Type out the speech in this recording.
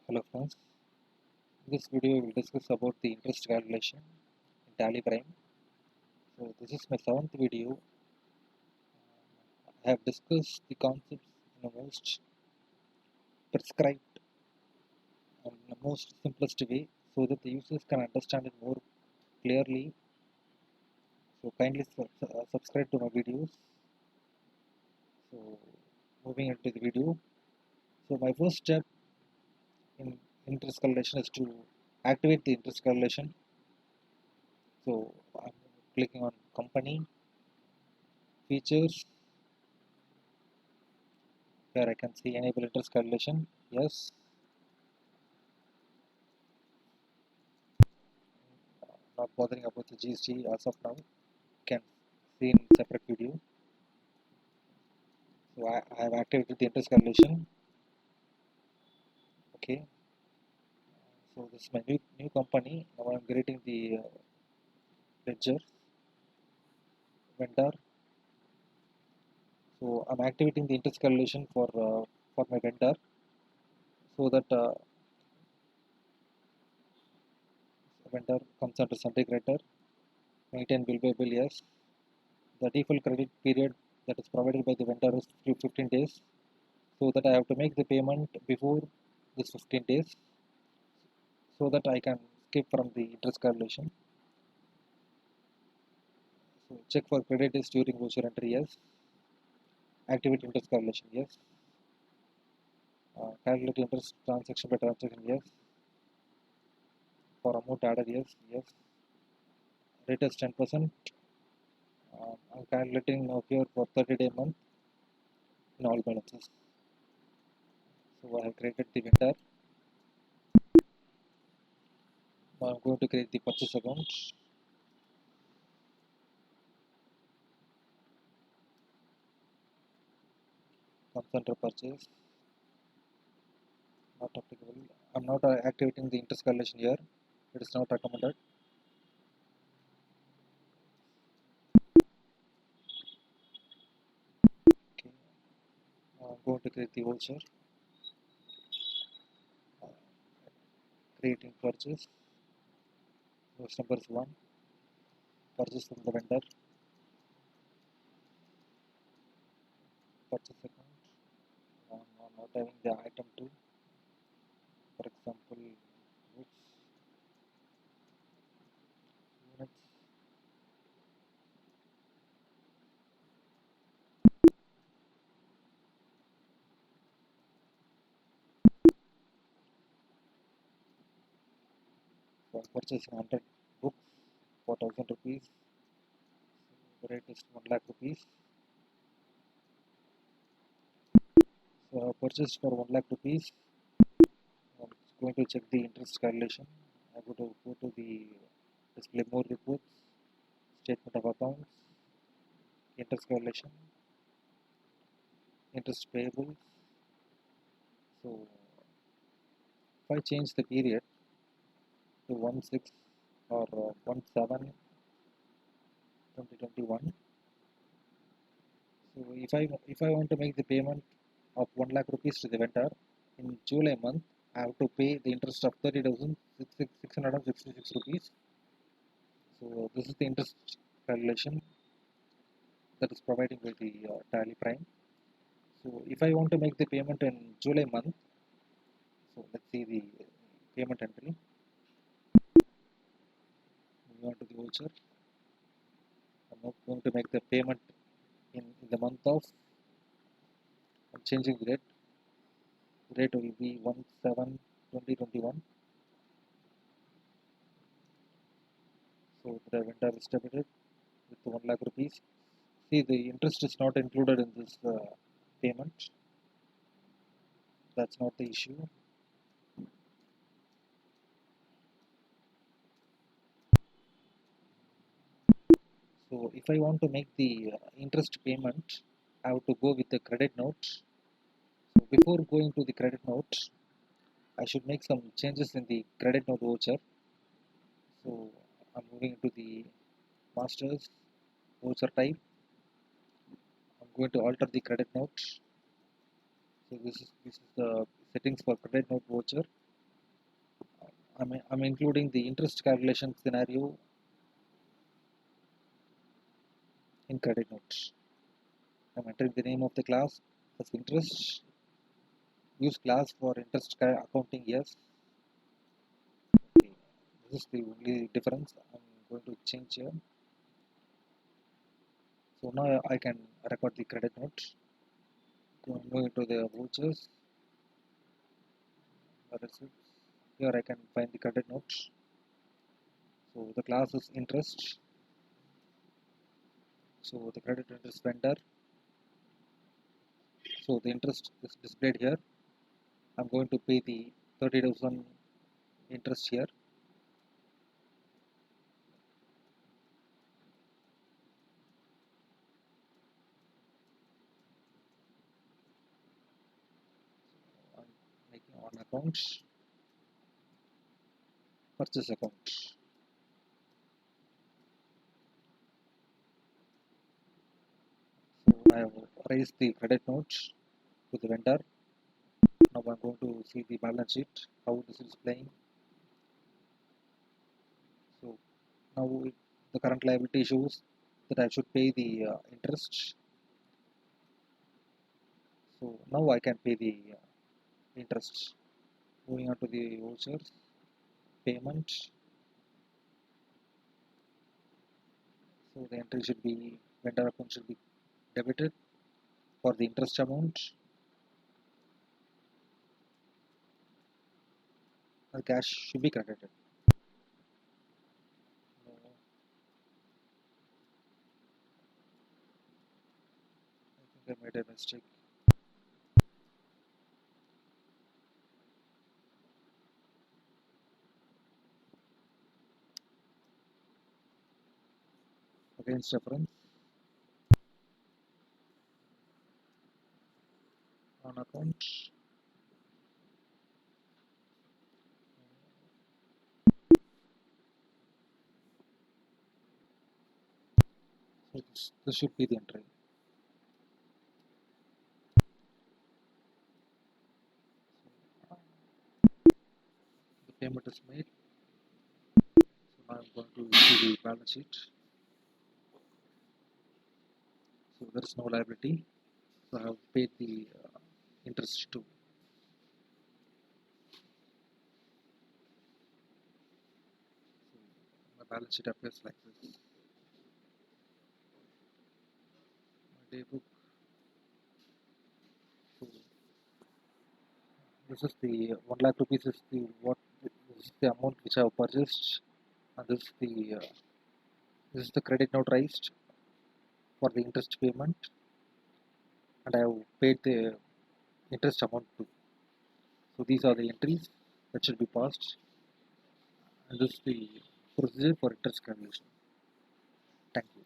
Hello friends, in this video we will discuss about the interest calculation in Tally Prime. So this is my 7th video. I have discussed the concepts in the most prescribed and the most simplest way so that the users can understand it more clearly. So kindly subscribe to my videos. So moving into the video. So my first step in interest calculation is to activate the interest calculation. So I'm clicking on company, features. Here I can see enable interest calculation. Yes. Not bothering about the GST as of now. You can see in separate video. So I have activated the interest calculation. Okay. So this is my new company. Now I am creating the ledger vendor. So I'm activating the interest calculation for my vendor so that vendor comes under Sunday creditor. Maintain bill payable, yes. The default credit period that is provided by the vendor is 15 days. So that I have to make the payment before this 15 days so that I can skip from the interest calculation. So check for credit days during voucher entry, yes. Activate interest calculation, yes. Calculate interest transaction by transaction, yes. For amount added, yes, yes. Rate is 10%. I'm calculating now here for 30-day month in all balances. So I have created the vendor. Now I'm going to create the purchase account. Comes under purchase. Not applicable. I'm not activating the interest calculation here. It is not recommended. Okay. I'm going to create the voucher. Creating purchase. Source number is 1. Purchase from the vendor. Purchase account. Not having the item 2. For example, goods, units. So I'm purchasing 100 books for 1000 rupees. The rate is 1 lakh rupees. So I have purchased for 1 lakh rupees. I'm going to check the interest calculation. I go to the display more reports, statement of accounts, interest calculation, interest payables. So if I change the period to 1/6 or 1/7/2021. So if I want to make the payment of 1 lakh rupees to the vendor in July month, I have to pay the interest of 30,666 rupees. So this is the interest calculation that is provided by the Tally Prime. So if I want to make the payment in July month, so let's see the payment entry. Move on to the voucher. I'm not going to make the payment in the month of. I'm changing the date. The date will be 1/7/2021. So the vendor is debited with 1 lakh rupees. See, the interest is not included in this payment. That's not the issue. So if I want to make the interest payment, I have to go with the credit note. So before going to the credit note, I should make some changes in the credit note voucher. So I'm moving to the masters voucher type. I'm going to alter the credit note. So this is the settings for credit note voucher. I'm including the interest calculation scenario in credit note. I'm entering the name of the class as interest. Use class for interest accounting, yes. Okay. This is the only difference I'm going to change here. So now I can record the credit note. Go into the vouchers. Here I can find the credit note. So the class is interest. So the credit interest vendor. So the interest is displayed here. I'm going to pay the 30,000 interest here. I'm making on account, purchase account. So I have raised the credit note to the vendor. Now I'm going to see the balance sheet, how this is playing. So now the current liability shows that I should pay the interest. So now I can pay the interest. Moving on to the vouchers, payment. So the entry should be, vendor account should be debited for the interest amount. The cash should be credited. I think I made a mistake. Against reference on account. So this should be the entry. The payment is made. So now I'm going to see the balance sheet. So there is no liability. So I have paid the interest too. So my balance sheet appears like this. My day book. So this is the 1 lakh rupees is the this is the amount which I have purchased, and this is the credit note raised for the interest payment, and I have paid the interest amount too. So these are the entries that should be passed, and this is the procedure for interest calculation. Thank you.